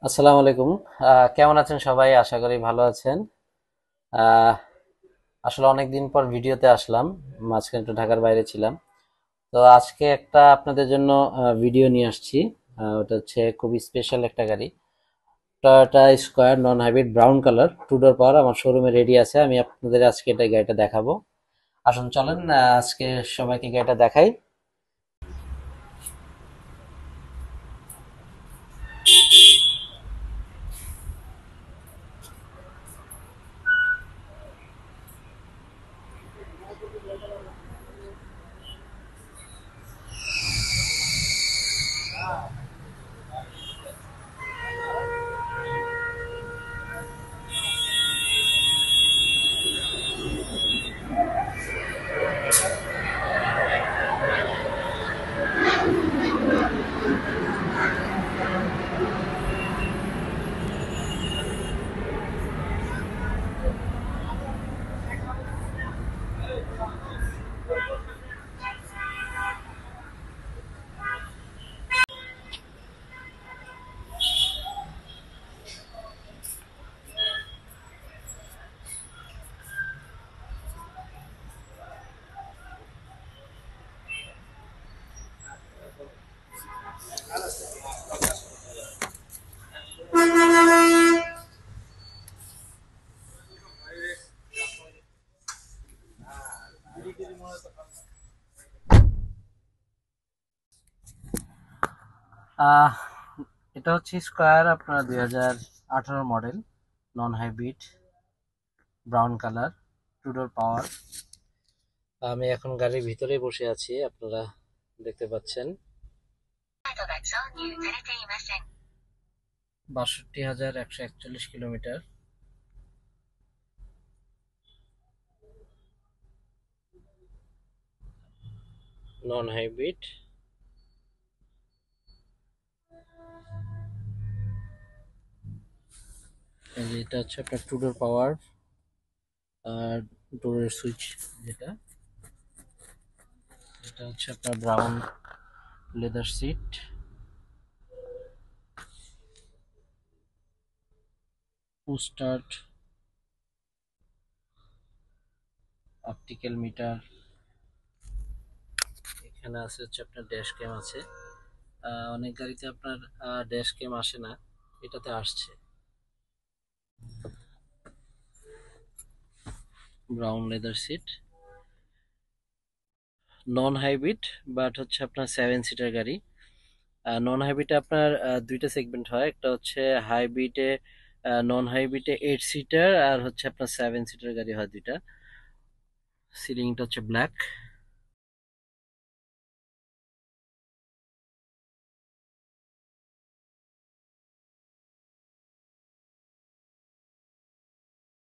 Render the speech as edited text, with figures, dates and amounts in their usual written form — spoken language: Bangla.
আসসালামু আলাইকুম। কেমন আছেন সবাই? আশা করি ভালো আছেন। আহ, আসলে অনেকদিন পর ভিডিওতে আসলাম। মাঝখানে একটু ঢাকার বাইরে ছিলাম। তো আজকে একটা আপনাদের জন্য ভিডিও নিয়ে আসছি। ওটা হচ্ছে খুবই স্পেশাল একটা গাড়ি, Toyota square non hybrid brown colour, two door power. আমার শোরুমে রেডি আছে, আমি আপনাদের আজকে এটা গাড়িটা দেখাবো। আসুন চলেন, আজকে সবাইকে গাড়িটা দেখাই। আহ এটা হচ্ছে স্কয়ার, আপনার 2018 model, non hybrid, brown colour, two door power. আমি এখন গাড়ির ভিতরেই বসে আছি, আপনারা দেখতে পাচ্ছেন। 62,141 কিলোমিটার। Non hybrid. এটা হচ্ছে আপনার টু ডোর পাওয়ার, আর ডোরের সুইচ যেটা, এটা হচ্ছে আপনার brown leather seat, push start, optical meter. এখানে আছে হচ্ছে আপনার ড্যাশ ক্যাম আছে। অনেক গাড়িতে আপনার ড্যাশ ক্যাম আসে না, এটাতে আসছে। Brown leather seat, non hybrid, but হচ্ছে আপনার 7 সিটার গাড়ি। নন হাইব্রিডে আপনার দুইটা সেগমেন্ট হয়, একটা হচ্ছে হাইব্রিডে, নন হাইব্রিডে 8 সিটার, আর হচ্ছে আপনার 7 সিটার গাড়ি হয় দুইটা। সিলিংটা হচ্ছে ব্ল্যাক।